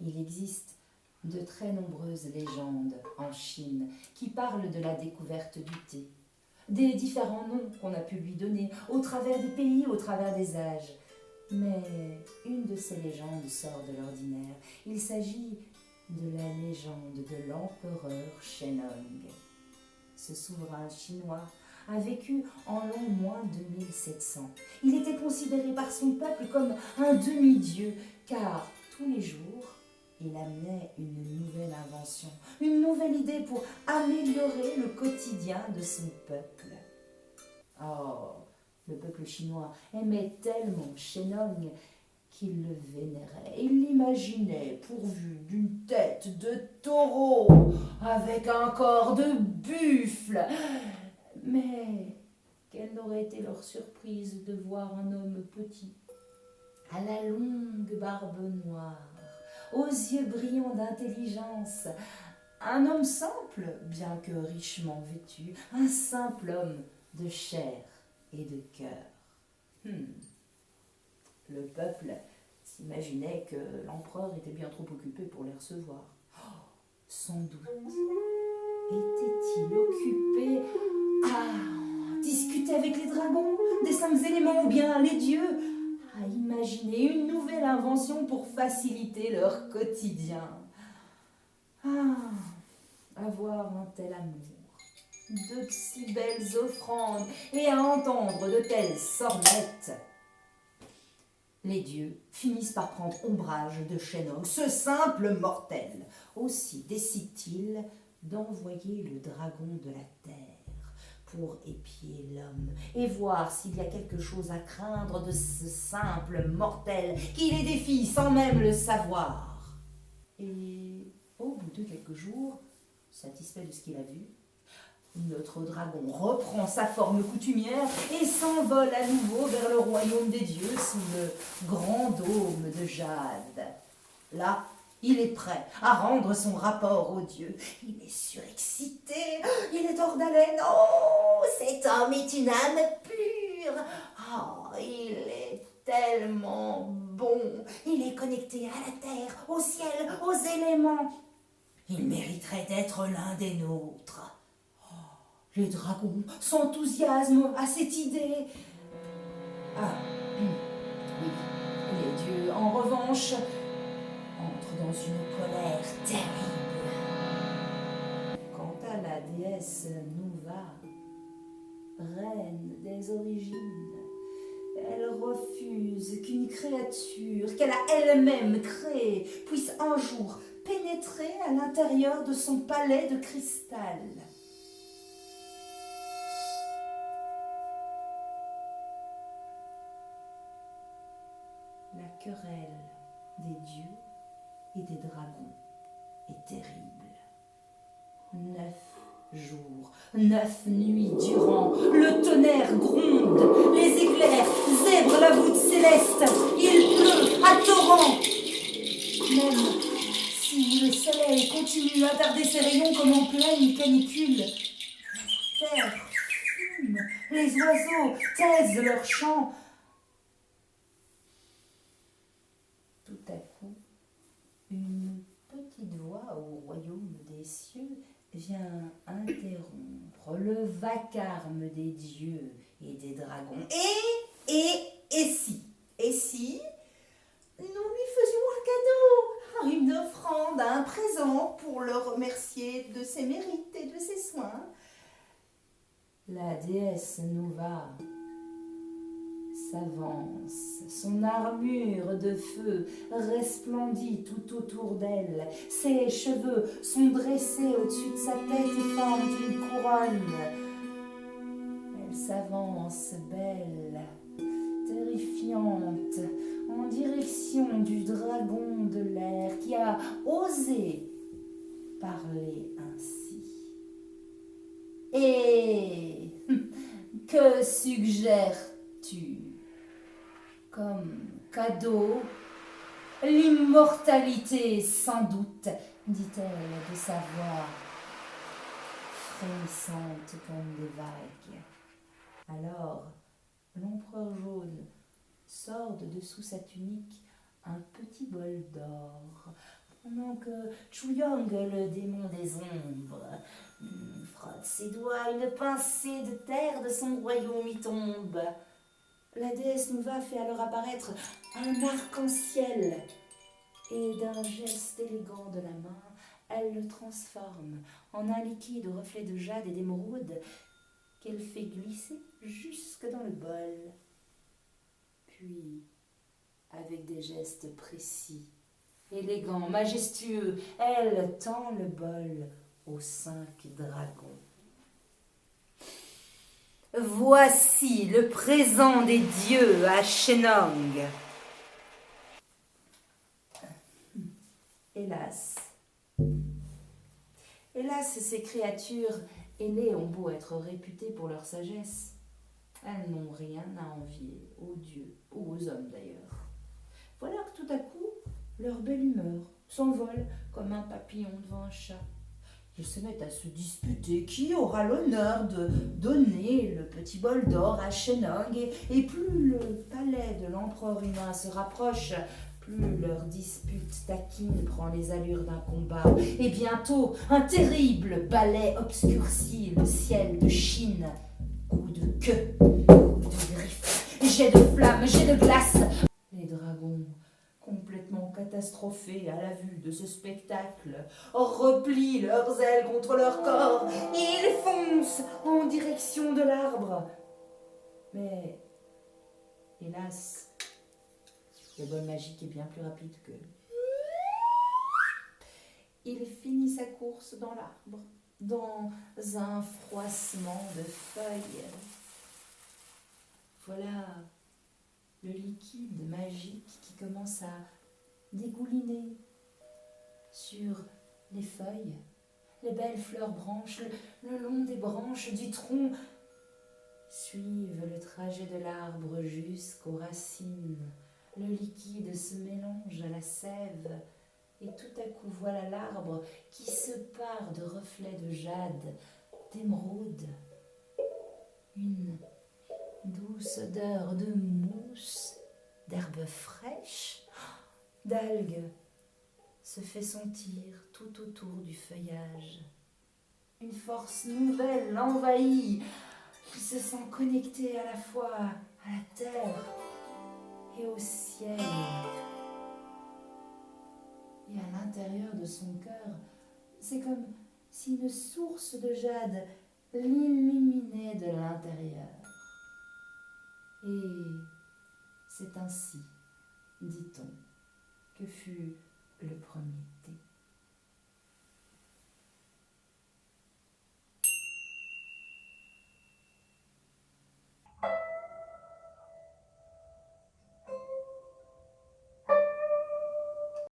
Il existe de très nombreuses légendes en Chine qui parlent de la découverte du thé, des différents noms qu'on a pu lui donner au travers des pays, au travers des âges. Mais une de ces légendes sort de l'ordinaire. Il s'agit de la légende de l'empereur Shennong. Ce souverain chinois a vécu en l'an moins 2700. Il était considéré par son peuple comme un demi-dieu, car tous les jours, il amenait une nouvelle invention, une nouvelle idée pour améliorer le quotidien de son peuple. Oh, le peuple chinois aimait tellement Shennong qu'il le vénérait. Il l'imaginait pourvu d'une tête de taureau avec un corps de buffle. Mais quelle n'aurait été leur surprise de voir un homme petit, à la longue barbe noire, aux yeux brillants d'intelligence, un homme simple, bien que richement vêtu, un simple homme de chair et de cœur. Le peuple s'imaginait que l'empereur était bien trop occupé pour les recevoir. Sans doute était-il occupé à discuter avec les dragons, des 5 éléments ou bien les dieux, à imaginer une nouvelle invention pour faciliter leur quotidien. Avoir un tel amour, de si belles offrandes et à entendre de telles sornettes. Les dieux finissent par prendre ombrage de Shennong, ce simple mortel. Aussi décide-t-il d'envoyer le dragon de la terre pour épier l'homme et voir s'il y a quelque chose à craindre de ce simple mortel qui les défie sans même le savoir. Et au bout de quelques jours, satisfait de ce qu'il a vu, notre dragon reprend sa forme coutumière et s'envole à nouveau vers le royaume des dieux sous le grand dôme de jade. Là, il est prêt à rendre son rapport aux dieux. Il est surexcité, il est hors d'haleine. Oh, cet homme est une âme pure. Oh, il est tellement bon. Il est connecté à la terre, au ciel, aux éléments. Il mériterait d'être l'un des nôtres. Les dragons s'enthousiasment à cette idée. Oui, les dieux, en revanche, entrent dans une colère terrible. Quant à la déesse Nuva, reine des origines, elle refuse qu'une créature qu'elle a elle-même créée puisse un jour pénétrer à l'intérieur de son palais de cristal. La querelle des dieux et des dragons est terrible. 9 jours, 9 nuits durant, le tonnerre gronde, les éclairs zèbrent la voûte céleste, il pleut à torrents. Même si le soleil continue à darder ses rayons comme en pleine canicule, la terre fume, les oiseaux taisent leurs chants. Tout à coup, une petite voix au royaume des cieux vient interrompre le vacarme des dieux et des dragons. Et si nous lui faisions un cadeau, une offrande, un présent pour le remercier de ses mérites et de ses soins? La déesse Nuva s'avance, son armure de feu resplendit tout autour d'elle, ses cheveux sont dressés au-dessus de sa tête et forment une couronne. Elle s'avance belle, terrifiante, en direction du dragon de l'air qui a osé parler ainsi. Et que suggères-tu comme cadeau? L'immortalité, sans doute, dit-elle de sa voix frémissante comme des vagues. Alors, l'empereur jaune sort de dessous sa tunique un petit bol d'or, pendant que Chuyang, le démon des ombres, frotte ses doigts, une pincée de terre de son royaume y tombe. La déesse Nuva fait alors apparaître un arc-en-ciel et d'un geste élégant de la main, elle le transforme en un liquide au reflet de jade et d'émeraude qu'elle fait glisser jusque dans le bol. Puis, avec des gestes précis, élégants, majestueux, elle tend le bol aux 5 dragons. Voici le présent des dieux à Shennong. Hélas, ces créatures ailées ont beau être réputées pour leur sagesse, elles n'ont rien à envier aux dieux ou aux hommes d'ailleurs. Voilà que tout à coup, leur belle humeur s'envole comme un papillon devant un chat. Ils se mettent à se disputer qui aura l'honneur de donner le petit bol d'or à Shennong, et plus le palais de l'empereur humain se rapproche, plus leur dispute taquine prend les allures d'un combat. Et bientôt, un terrible balai obscurcit le ciel de Chine. Coups de queue, coups de griffes, jets de flammes, jets de glace. Les dragons, complètement catastrophés à la vue de ce spectacle, replient leurs ailes contre leur corps. Ils foncent en direction de l'arbre. Mais, hélas, le bol magique est bien plus rapide qu'eux. Il finit sa course dans l'arbre, dans un froissement de feuilles. Voilà le liquide magique qui commence à dégouliner sur les feuilles. Les belles fleurs branches, le long des branches du tronc, suivent le trajet de l'arbre jusqu'aux racines. Le liquide se mélange à la sève, et tout à coup voilà l'arbre qui se pare de reflets de jade, d'émeraude. Une douce odeur de mousse, d'herbes fraîches, d'algues se fait sentir tout autour du feuillage. Une force nouvelle l'envahit. Il se sent connecté à la fois à la terre et au ciel. Et à l'intérieur de son cœur, c'est comme si une source de jade l'illuminait de l'intérieur. Et c'est ainsi, dit-on, que fut le premier.